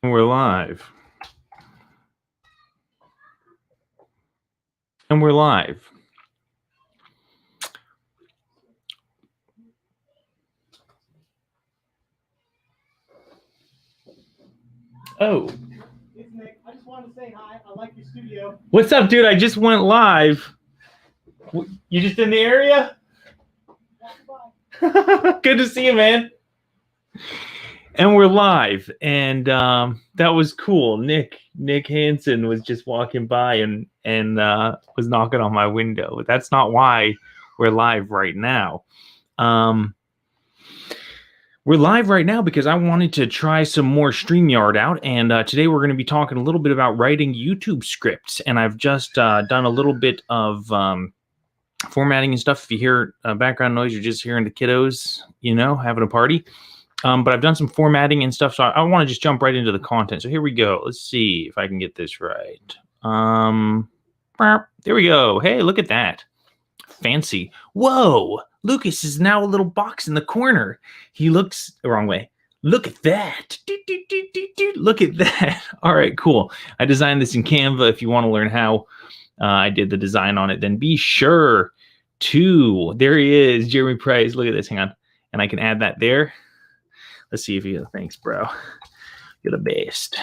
We're live. And we're live. Oh. It's Nick. I just wanted to say hi. I like your studio. What's up, dude? I just went live. You just in the area? Good to see you, man. And we're live. And that was cool. Nick Hansen was just walking by and was knocking on my window. That's not why we're live right now. We're live right now because I wanted to try some more StreamYard out, and today we're going to be talking a little bit about writing YouTube scripts, and I've just done a little bit of formatting and stuff. If you hear background noise, you're just hearing the kiddos, having a party. But I've done some formatting and stuff, so I want to just jump right into the content. So here we go. Let's see if I can get this right. There we go. Hey, look at that. Fancy. Whoa! Lucas is now a little box in the corner. He looks the wrong way. Look at that. Look at that. All right, cool. I designed this in Canva. If you want to learn how I did the design on it, then be sure to. There he is, Jeremy Price. Look at this. Hang on. And I can add that there. Let's see if you. Thanks, bro. You're the best.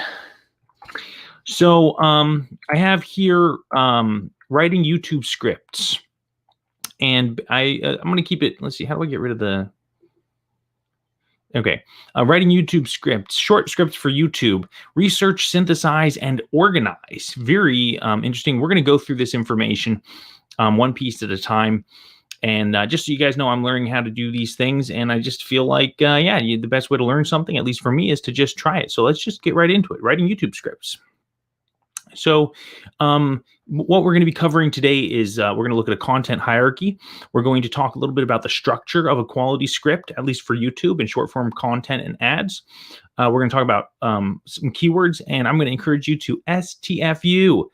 So I have here writing YouTube scripts. And I'm going to keep it. Let's see. How do I get rid of the? Okay. Writing YouTube scripts, short scripts for YouTube, research, synthesize, and organize. Very interesting. We're going to go through this information one piece at a time. And just so you guys know, I'm learning how to do these things. And I just feel like, the best way to learn something, at least for me, is to just try it. So let's just get right into it. Writing YouTube scripts. So what we're going to be covering today is we're going to look at a content hierarchy. We're going to talk a little bit about the structure of a quality script, at least for YouTube and short form content and ads. We're going to talk about some keywords, and I'm going to encourage you to STFU,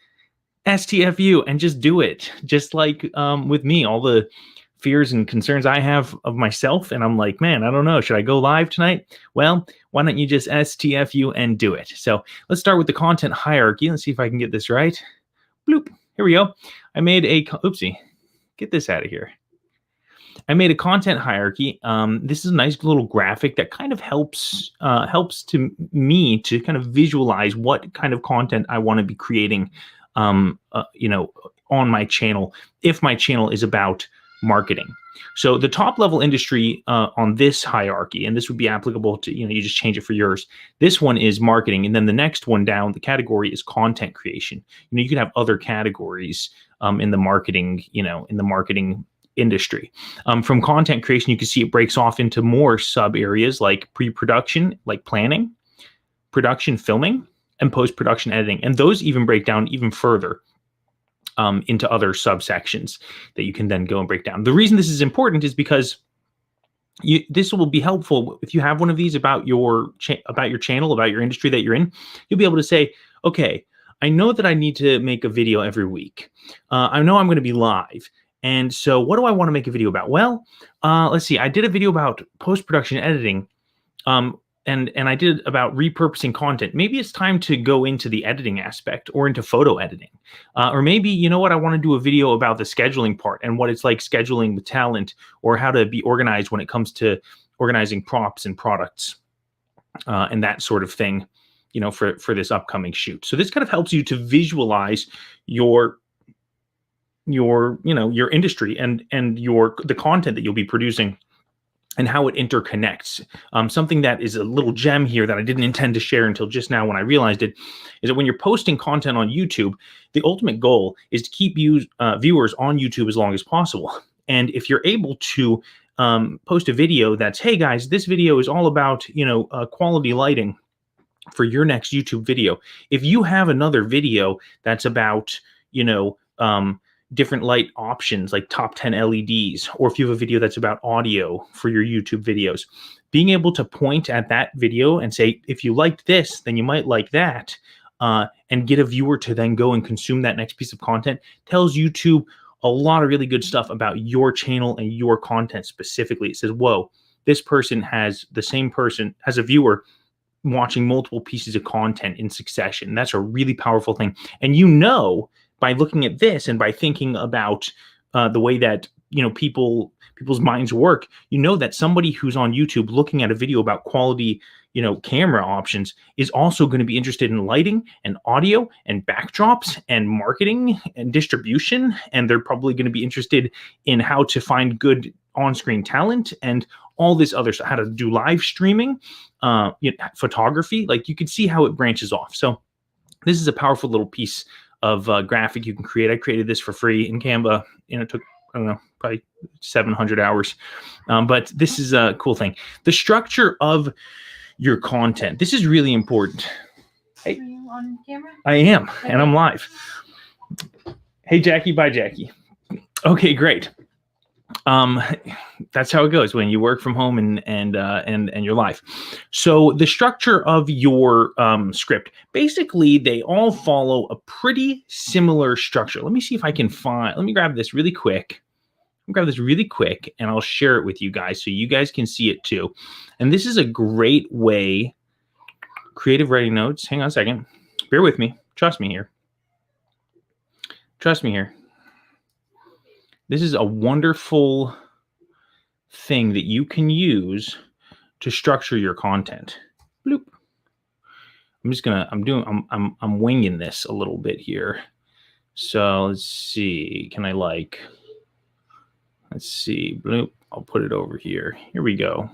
and just do it. Just like with me, all the fears and concerns I have of myself, and I'm like, man, I don't know, should I go live tonight? Well, why don't you just STFU and do it? So let's start with the content hierarchy. Let's see if I can get this right. Bloop. Here we go. I made a, oopsie, get this out of here. I made a content hierarchy. This is a nice little graphic that kind of helps to me to kind of visualize what kind of content I want to be creating, on my channel, if my channel is about marketing. So the top level industry on this hierarchy, and this would be applicable to, you just change it for yours. This one is marketing. And then the next one down, the category is content creation. You could have other categories in the marketing, industry. From content creation, you can see it breaks off into more sub areas like pre-production, like planning, production, filming, and post-production editing. And those even break down even further into other subsections that you can then go and break down. The reason this is important is because this will be helpful if you have one of these about your channel, about your industry that you're in. You'll be able to say, okay, I know that I need to make a video every week. I know I'm going to be live. And so what do I want to make a video about? Well, let's see. I did a video about post-production editing. And I did about repurposing content. Maybe it's time to go into the editing aspect or into photo editing. Or maybe, I want to do a video about the scheduling part and what it's like scheduling with talent, or how to be organized when it comes to organizing props and products and that sort of thing, for this upcoming shoot. So this kind of helps you to visualize your industry and the content that you'll be producing, and how it interconnects. Something that is a little gem here that I didn't intend to share until just now when I realized it, is that when you're posting content on YouTube, the ultimate goal is to keep viewers on YouTube as long as possible. And if you're able to post a video that's, hey guys, this video is all about, quality lighting for your next YouTube video. If you have another video that's about, different light options like top 10 LEDs, or if you have a video that's about audio for your YouTube videos, being able to point at that video and say, if you liked this, then you might like that, and get a viewer to then go and consume that next piece of content, tells YouTube a lot of really good stuff about your channel and your content specifically. It says, whoa, this person has a viewer watching multiple pieces of content in succession. That's a really powerful thing. And you know, by looking at this and by thinking about the way that people's minds work, you know that somebody who's on YouTube looking at a video about quality, camera options is also going to be interested in lighting and audio and backdrops and marketing and distribution. And they're probably going to be interested in how to find good on-screen talent and all this other stuff, how to do live streaming, photography. Like, you can see how it branches off. So this is a powerful little piece of graphic you can create. I created this for free in Canva. It took, I don't know, probably 700 hours. But this is a cool thing. The structure of your content. This is really important. Hey, are you on camera? I am, and I'm live. Hey, Jackie. Bye, Jackie. Okay, great. That's how it goes when you work from home and you're live. So the structure of your script, basically, they all follow a pretty similar structure. Let me see if I can let me grab this really quick. And I'll share it with you guys so you guys can see it too. And this is a great way. Creative writing notes. Hang on a second. Bear with me. Trust me here. This is a wonderful thing that you can use to structure your content. Bloop. I'm winging this a little bit here. So let's see. Let's see. Bloop. I'll put it over here. Here we go.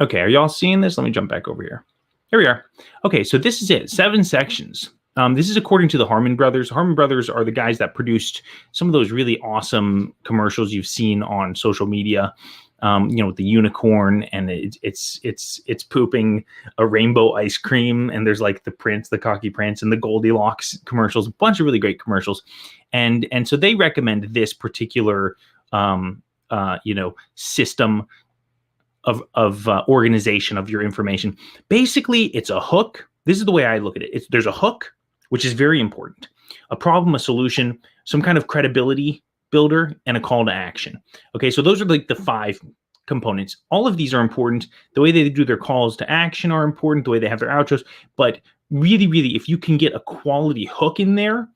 Okay, are y'all seeing this? Let me jump back over here. Here we are. Okay, so this is it. 7 sections. This is according to the Harmon Brothers. Harmon Brothers are the guys that produced some of those really awesome commercials you've seen on social media. With the unicorn and it's pooping a rainbow ice cream, and there's like the prince, the cocky prince, and the Goldilocks commercials. A bunch of really great commercials, and so they recommend this particular system of organization of your information. Basically, it's a hook. This is the way I look at it. There's a hook, which is very important, a problem, a solution, some kind of credibility builder, and a call to action. Okay, so those are like the 5 components. All of these are important. The way they do their calls to action are important, the way they have their outros. But really, really, if you can get a quality hook in there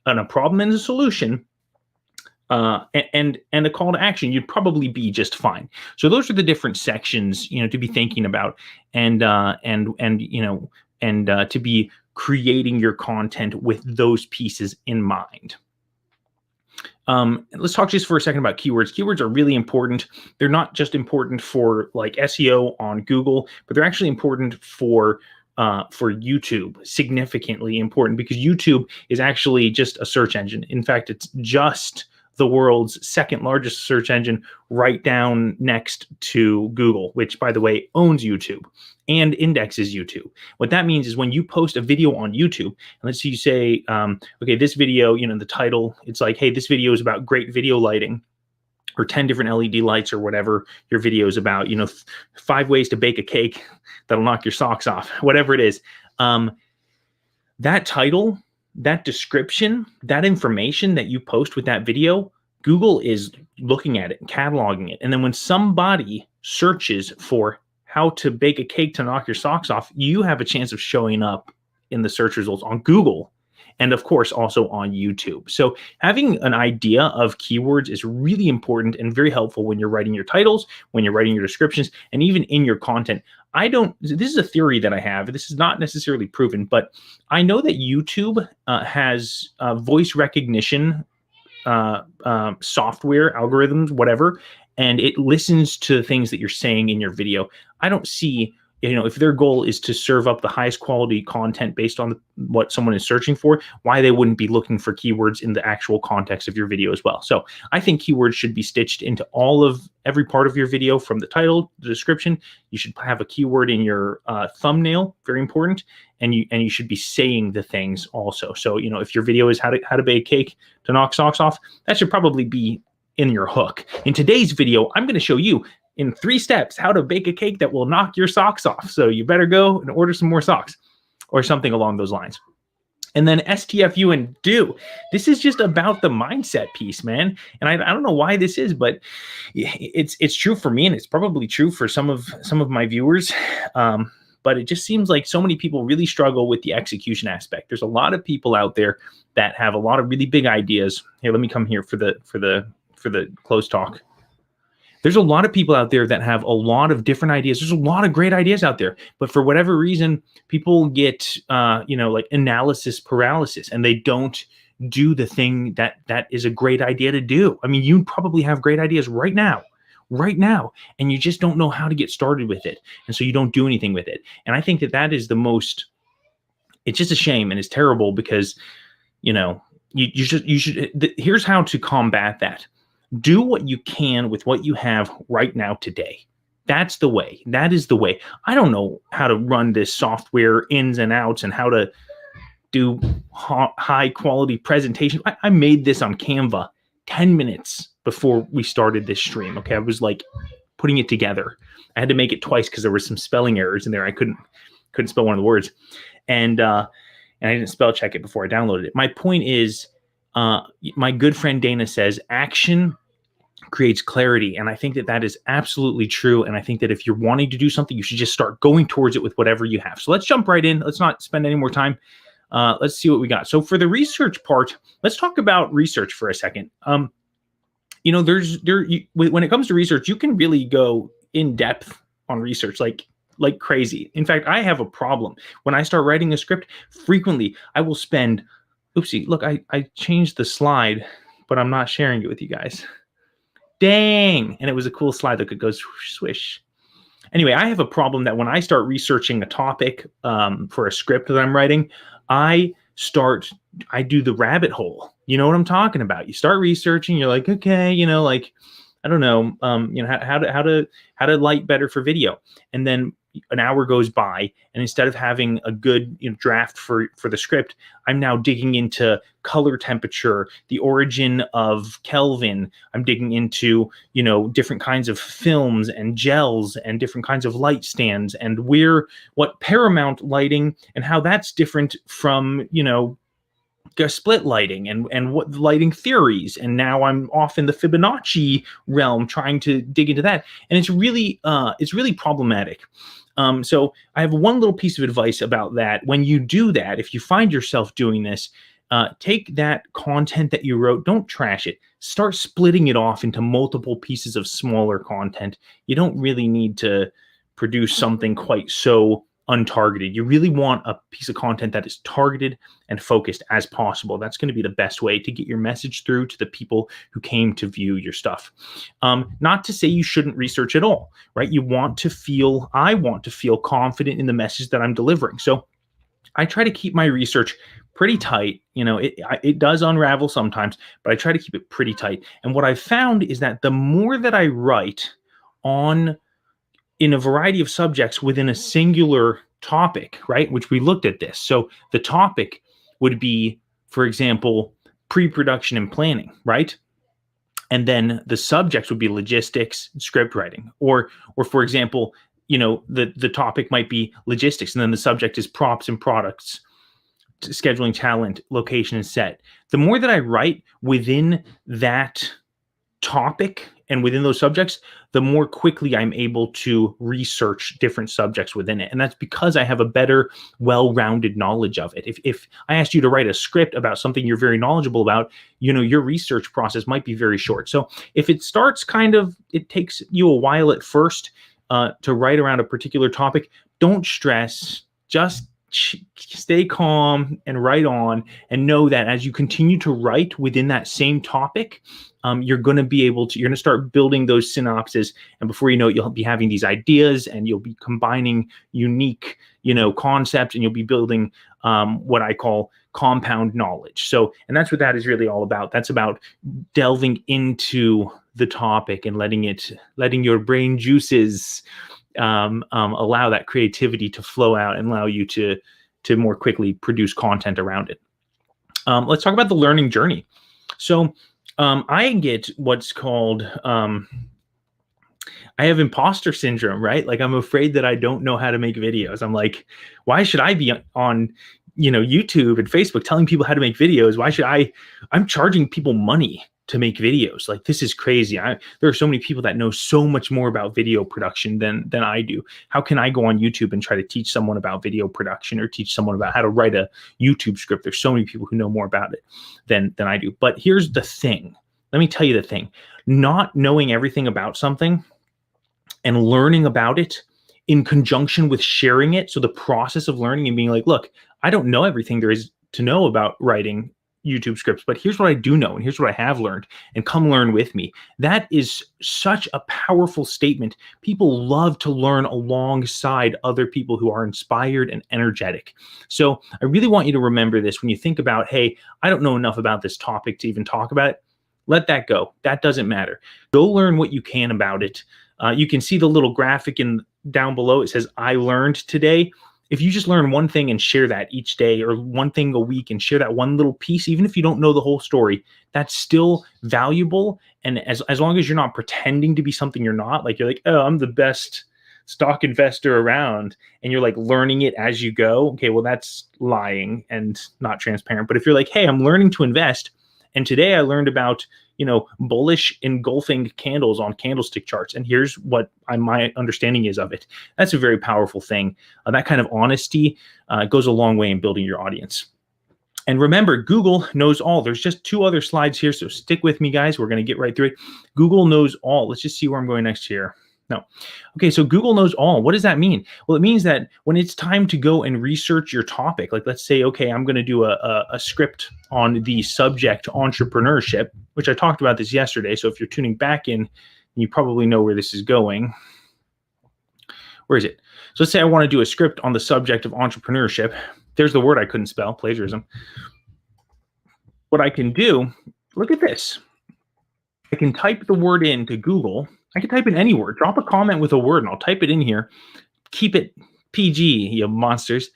and a problem and a solution, and a call to action, you'd probably be just fine. So those are the different sections, to be thinking about, and to be creating your content with those pieces in mind. Let's talk just for a second about keywords. Keywords are really important. They're not just important for like SEO on Google, but they're actually important for YouTube, significantly important, because YouTube is actually just a search engine. In fact, it's just the world's second largest search engine, right down next to Google, which, by the way, owns YouTube and indexes YouTube. What that means is when you post a video on YouTube, and let's say you say, okay, this video, the title, it's like, hey, this video is about great video lighting, or 10 different LED lights, or whatever your video is about, 5 ways to bake a cake that'll knock your socks off, whatever it is. That title, that description, that information that you post with that video, Google is looking at it and cataloging it. And then when somebody searches for how to bake a cake to knock your socks off, you have a chance of showing up in the search results on Google, and of course also on YouTube. So having an idea of keywords is really important and very helpful when you're writing your titles, when you're writing your descriptions, and even in your content. This is a theory that I have. This is not necessarily proven, but I know that YouTube has voice recognition software, algorithms, whatever, and it listens to things that you're saying in your video. I don't see, if their goal is to serve up the highest quality content based on what someone is searching for, why they wouldn't be looking for keywords in the actual context of your video as well. So I think keywords should be stitched into every part of your video, from the title, the description. You should have a keyword in your thumbnail, very important, and you should be saying the things also. So, if your video is how to bake cake to knock socks off, that should probably be in your hook. In today's video, I'm going to show you in 3 steps how to bake a cake that will knock your socks off. So you better go and order some more socks, or something along those lines. And then STFU and do. This is just about the mindset piece, man. And I don't know why this is, but it's true for me, and it's probably true for some of my viewers. but it just seems like so many people really struggle with the execution aspect. There's a lot of people out there that have a lot of really big ideas. Here, let me come here for the close talk. There's a lot of people out there that have a lot of different ideas. There's a lot of great ideas out there, but for whatever reason, people get, like analysis paralysis, and they don't do the thing that is a great idea to do. I mean, you probably have great ideas right now, and you just don't know how to get started with it. And so you don't do anything with it. And I think that is the most, it's just a shame, and it's terrible because, you should, here's how to combat that. Do what you can with what you have right now today. That's the way. That is the way. I don't know how to run this software ins and outs and how to do high quality presentation. I made this on Canva 10 minutes before we started this stream. Okay. I was like putting it together. I had to make it twice because there were some spelling errors in there. I couldn't spell one of the words. And I didn't spell check it before I downloaded it. My point is, my good friend Dana says action creates clarity. And I think that is absolutely true. And I think that if you're wanting to do something, you should just start going towards it with whatever you have. So let's jump right in. Let's not spend any more time. Let's see what we got. So for the research part, let's talk about research for a second. When it comes to research, you can really go in depth on research, like crazy. In fact, I have a problem. When I start writing a script, frequently I will spend, oopsie, look, I changed the slide, but I'm not sharing it with you guys. Dang. And it was a cool slide that could go swish. Anyway, I have a problem that when I start researching a topic for a script that I'm writing, I do the rabbit hole. You know what I'm talking about? You start researching, you're like, okay, I don't know, how to light better for video. And then an hour goes by, and instead of having a good draft for the script, I'm now digging into color temperature, the origin of Kelvin. I'm digging into, different kinds of films and gels and different kinds of light stands and what paramount lighting and how that's different from, split lighting and what lighting theories. And now I'm off in the Fibonacci realm trying to dig into that. And it's really problematic. So I have one little piece of advice about that. When you do that, if you find yourself doing this, take that content that you wrote, don't trash it. Start splitting it off into multiple pieces of smaller content. You don't really need to produce something quite so untargeted. You really want a piece of content that is targeted and focused as possible. That's going to be the best way to get your message through to the people who came to view your stuff. Not to say you shouldn't research at all, right? I want to feel confident in the message that I'm delivering. So I try to keep my research pretty tight. It does unravel sometimes, but I try to keep it pretty tight. And what I've found is that the more that I write in a variety of subjects within a singular topic, right? Which we looked at this. So the topic would be, for example, pre-production and planning, right? And then the subjects would be logistics, script writing, or for example, the topic might be logistics, and then the subject is props and products, scheduling, talent, location, and set. The more that I write within that topic and within those subjects, the more quickly I'm able to research different subjects within it. And that's because I have a better, well-rounded knowledge of it. If I asked you to write a script about something you're very knowledgeable about, your research process might be very short. So if it starts it takes you a while at first to write around a particular topic, don't stress, just stay calm and write on, and know that as you continue to write within that same topic, you're going to start building those synopses. And before you know it, you'll be having these ideas, and you'll be combining unique, concepts, and you'll be building what I call compound knowledge. So, and that's what that is really all about. That's about delving into the topic and letting your brain juices allow that creativity to flow out and allow you to more quickly produce content around it. Let's talk about the learning journey. So I get what's called, I have imposter syndrome, right? Like, I'm afraid that I don't know how to make videos. I'm like, why should I be on YouTube and Facebook telling people how to make videos? I'm charging people money to make videos. Like, this is crazy. There are so many people that know so much more about video production than I do. How can I go on YouTube and try to teach someone about video production or teach someone about how to write a YouTube script? There's so many people who know more about it than I do. But here's the thing. Let me tell you the thing. Not knowing everything about something and learning about it in conjunction with sharing it. So the process of learning and being like, look, I don't know everything there is to know about writing YouTube scripts, but here's what I do know, and here's what I have learned, and come learn with me. That is such a powerful statement. People love to learn alongside other people who are inspired and energetic. So I really want you to remember this when you think about, hey, I don't know enough about this topic to even talk about it. Let that go. That doesn't matter. Go learn what you can about it. You can see the little graphic down below. It says, I learned today. If you just learn one thing and share that each day, or one thing a week and share that one little piece, even if you don't know the whole story, that's still valuable. And as long as you're not pretending to be something you're not, like you're like, oh, I'm the best stock investor around, and you're like learning it as you go. Okay, well, that's lying and not transparent. But if you're like, hey, I'm learning to invest, and today I learned about, bullish engulfing candles on candlestick charts, and here's what my understanding is of it. That's a very powerful thing. That kind of honesty goes a long way in building your audience. And remember, Google knows all. There's just 2 other slides here, so stick with me, guys. We're going to get right through it. Google knows all. Let's just see where I'm going next here. No. Okay, so Google knows all. What does that mean? Well, it means that when it's time to go and research your topic, like let's say, okay, I'm going to do a script on the subject entrepreneurship, which I talked about this yesterday. So if you're tuning back in, you probably know where this is going. Where is it? So let's say I want to do a script on the subject of entrepreneurship. There's the word I couldn't spell, plagiarism. What I can do, look at this. I can type the word into Google. I can type in any word. Drop a comment with a word, and I'll type it in here. Keep it PG, you monsters.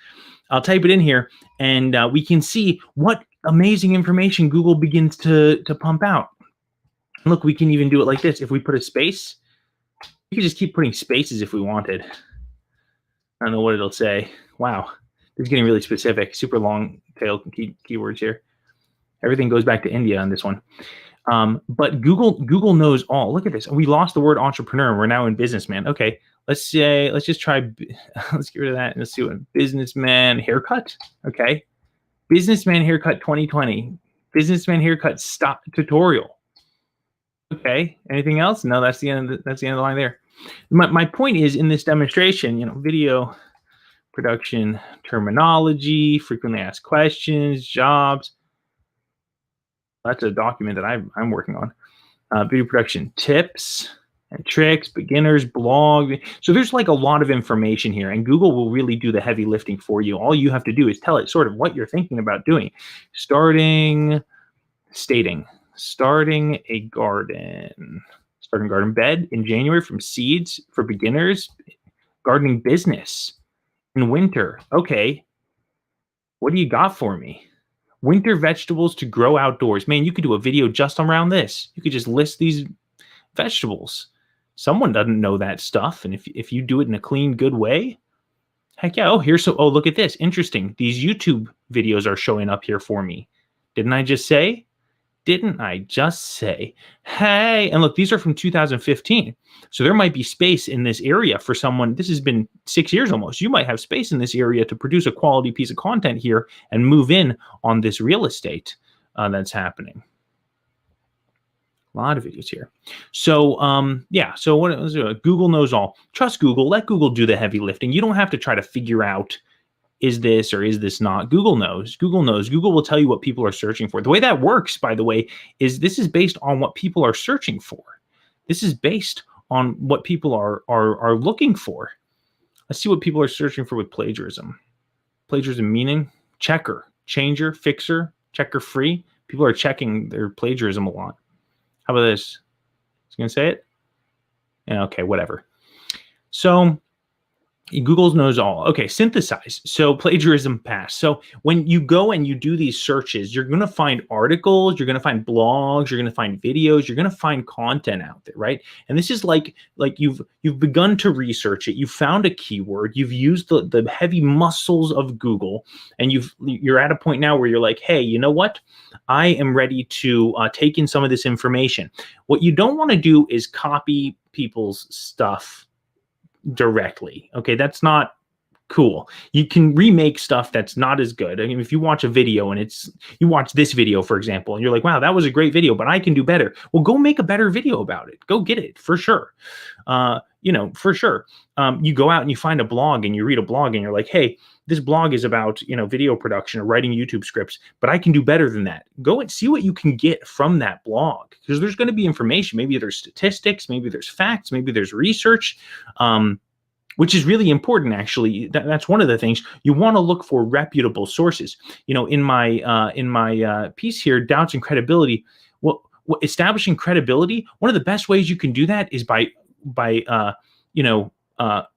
I'll type it in here, and we can see what amazing information Google begins to pump out. Look, we can even do it like this. If we put a space, we can just keep putting spaces if we wanted. I don't know what it'll say. Wow, this is getting really specific. Super long tail keywords here. Everything goes back to India on this one. But Google knows all. Look at this. We lost the word entrepreneur, and we're now in businessman. Okay, let's just try. Let's get rid of that and let's see what businessman haircut. Okay, businessman haircut 2020. Businessman haircut stop tutorial. Okay, anything else? No, that's the end of the line there. My point is, in this demonstration, video production terminology, frequently asked questions, jobs. That's a document that I'm working on. Video production tips and tricks, beginners, blog. So there's like a lot of information here, and Google will really do the heavy lifting for you. All you have to do is tell it sort of what you're thinking about doing. Starting a garden bed in January from seeds for beginners, gardening business in winter. Okay, what do you got for me? Winter vegetables to grow outdoors. Man, you could do a video just around this. You could just list these vegetables. Someone doesn't know that stuff. And if you do it in a clean, good way, heck yeah. Oh, look at this. Interesting. These YouTube videos are showing up here for me. Didn't I just say? Hey, and look, these are from 2015. So there might be space in this area for someone. This has been 6 years almost. You might have space in this area to produce a quality piece of content here and move in on this real estate that's happening. A lot of videos here. So, so what was it? Google knows all. Trust Google. Let Google do the heavy lifting. You don't have to try to figure out, is this or is this not? Google knows. Google will tell you what people are searching for. The way that works, by the way, is this is based on what people are searching for. This is based on what people are looking for. Let's see what people are searching for with plagiarism. Plagiarism meaning checker, changer, fixer, checker free. People are checking their plagiarism a lot. How about this? Is going to say it? Yeah, okay, whatever. So Google knows all. Okay, synthesize. So plagiarism pass. So when you go and you do these searches, you're going to find articles, you're going to find blogs, you're going to find videos, you're going to find content out there, right? And this is like you've begun to research it. You found a keyword, you've used the heavy muscles of Google, and you're at a point now where you're like, hey, you know what? I am ready to take in some of this information. What you don't want to do is copy people's stuff directly. Okay, that's not cool. You can remake stuff that's not as good. I mean, if you watch a video and you watch this video, for example, and you're like, wow, that was a great video, but I can do better. Well, go make a better video about it. Go get it for sure. For sure. You go out and you find a blog and you read a blog and you're like, hey, this blog is about, video production or writing YouTube scripts, but I can do better than that. Go and see what you can get from that blog, because there's going to be information. Maybe there's statistics, maybe there's facts, maybe there's research, which is really important, actually. That's one of the things. You want to look for reputable sources. In my piece here, doubts and credibility. Well, establishing credibility, one of the best ways you can do that is by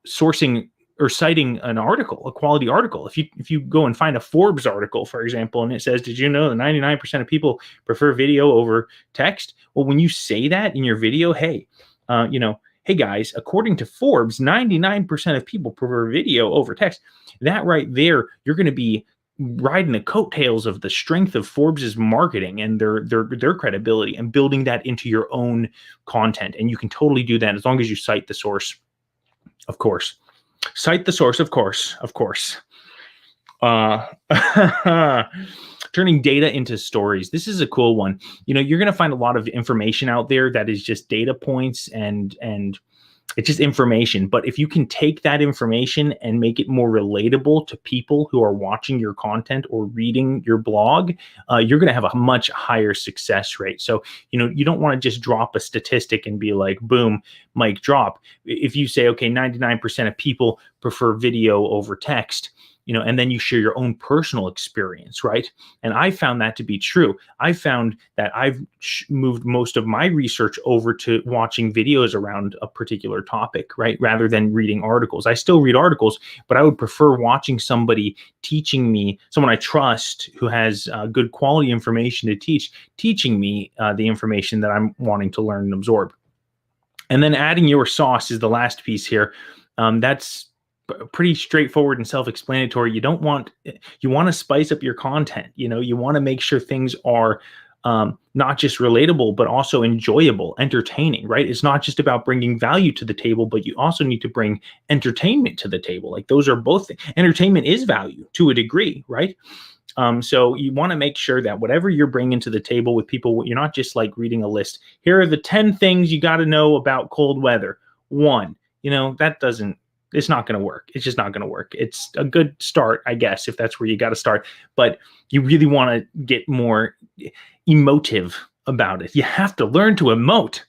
sourcing or citing an article, a quality article. If you go and find a Forbes article, for example, and it says, did you know that 99% of people prefer video over text? Well, when you say that in your video, hey, hey guys, according to Forbes, 99% of people prefer video over text. That right there, you're going to be riding the coattails of the strength of Forbes's marketing and their credibility, and building that into your own content. And you can totally do that as long as you cite the source, of course. Cite the source, of course. Turning data into stories. This is a cool one. You're going to find a lot of information out there that is just data points and it's just information. But if you can take that information and make it more relatable to people who are watching your content or reading your blog, you're going to have a much higher success rate. So, you don't want to just drop a statistic and be like, boom, mic drop. If you say, okay, 99% of people prefer video over text, and then you share your own personal experience, right? And I found that to be true. I found that I've moved most of my research over to watching videos around a particular topic, right? Rather than reading articles. I still read articles, but I would prefer watching somebody teaching me, someone I trust who has good quality information to teaching me the information that I'm wanting to learn and absorb. And then adding your sauce is the last piece here. That's pretty straightforward and self-explanatory. You want to spice up your content. You want to make sure things are not just relatable, but also enjoyable, entertaining, right? It's not just about bringing value to the table, but you also need to bring entertainment to the table. Like, those are both things. Entertainment is value to a degree, right? So you want to make sure that whatever you're bringing to the table with people, you're not just like reading a list. Here are the 10 things you got to know about cold weather. One, it's not going to work. It's just not going to work. It's a good start, I guess, if that's where you got to start. But you really want to get more emotive about it. You have to learn to emote.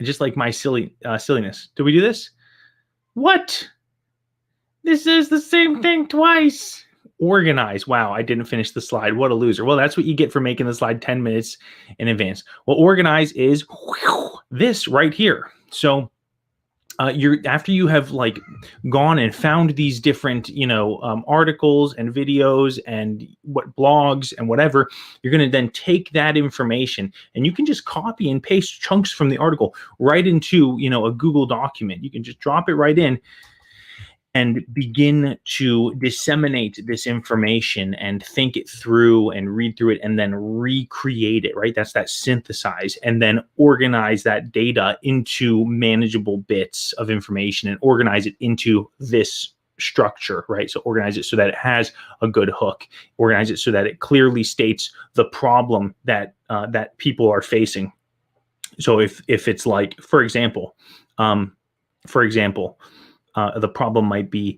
Just like my silliness. Did we do this? What? This is the same thing twice. Organize. Wow, I didn't finish the slide. What a loser. Well, that's what you get for making the slide 10 minutes in advance. Well, organize is this right here. So after you have like gone and found these different, articles and videos and blogs and whatever, you're going to then take that information and you can just copy and paste chunks from the article right into, a Google document. You can just drop it right in and begin to disseminate this information and think it through and read through it and then recreate it, right? That's that synthesize, and then organize that data into manageable bits of information and organize it into this structure, right? So organize it so that it has a good hook. Organize it so that it clearly states the problem that people are facing. So if it's like, for example, the problem might be,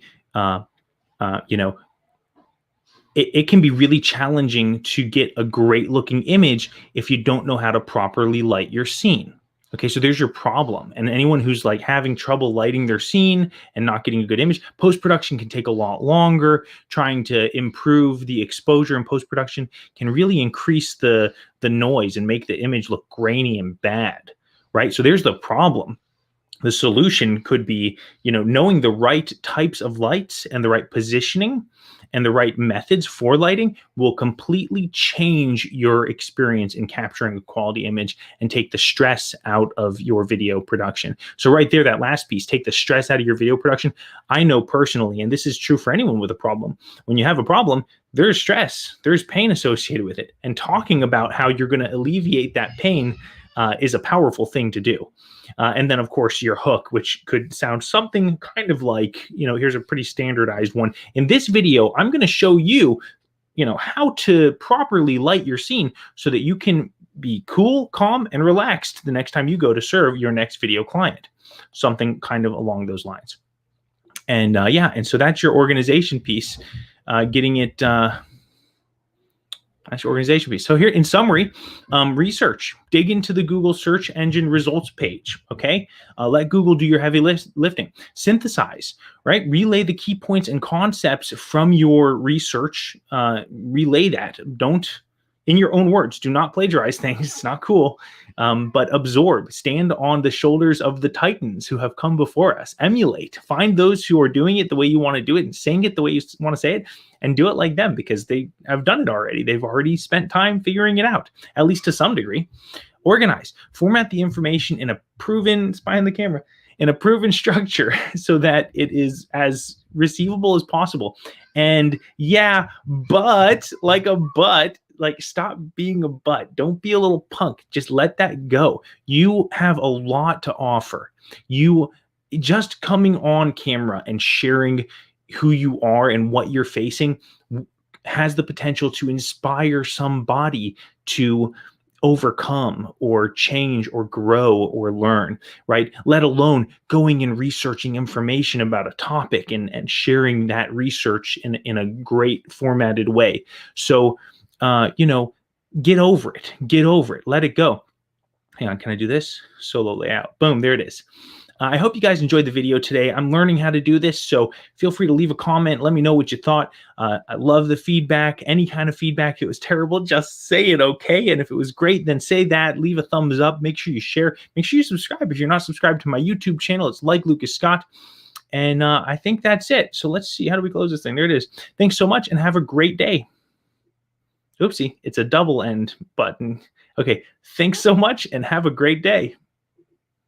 it can be really challenging to get a great looking image if you don't know how to properly light your scene. Okay, so there's your problem. And anyone who's like having trouble lighting their scene and not getting a good image, post-production can take a lot longer. Trying to improve the exposure in post-production can really increase the noise and make the image look grainy and bad, right? So there's the problem. The solution could be, knowing the right types of lights and the right positioning and the right methods for lighting will completely change your experience in capturing a quality image and take the stress out of your video production. So right there, that last piece, take the stress out of your video production. I know personally, and this is true for anyone with a problem, when you have a problem, there's stress, there's pain associated with it. And talking about how you're going to alleviate that pain is a powerful thing to do. And then, of course, your hook, which could sound something kind of like, here's a pretty standardized one. In this video, I'm going to show you, how to properly light your scene so that you can be cool, calm, and relaxed the next time you go to serve your next video client. Something kind of along those lines. And and so that's your organization piece, getting it. That's your organization piece. So here, in summary, research. Dig into the Google search engine results page, okay? Let Google do your heavy lifting. Synthesize, right? Relay the key points and concepts from your research. Relay that. Don't, in your own words, do not plagiarize things. It's not cool. But absorb. Stand on the shoulders of the titans who have come before us. Emulate. Find those who are doing it the way you want to do it and saying it the way you want to say it, and do it like them because they have done it already. They've already spent time figuring it out, at least to some degree. Organize. Format the information in a proven, it's behind the camera, in a proven structure so that it is as receivable as possible. And stop being a butt. Don't be a little punk. Just let that go. You have a lot to offer. You just coming on camera and sharing who you are and what you're facing has the potential to inspire somebody to overcome or change or grow or learn, right? Let alone going and researching information about a topic and sharing that research in a great formatted way. So, get over it. Get over it. Let it go. Hang on. Can I do this? Solo layout. Boom. There it is. I hope you guys enjoyed the video today. I'm learning how to do this, so feel free to leave a comment. Let me know what you thought. I love the feedback. Any kind of feedback. If it was terrible, just say it, okay? And if it was great, then say that. Leave a thumbs up. Make sure you share. Make sure you subscribe. If you're not subscribed to my YouTube channel, it's like Lucas Scott. And I think that's it. So let's see. How do we close this thing? There it is. Thanks so much, and have a great day. Oopsie, it's a double end button. Okay, thanks so much, and have a great day.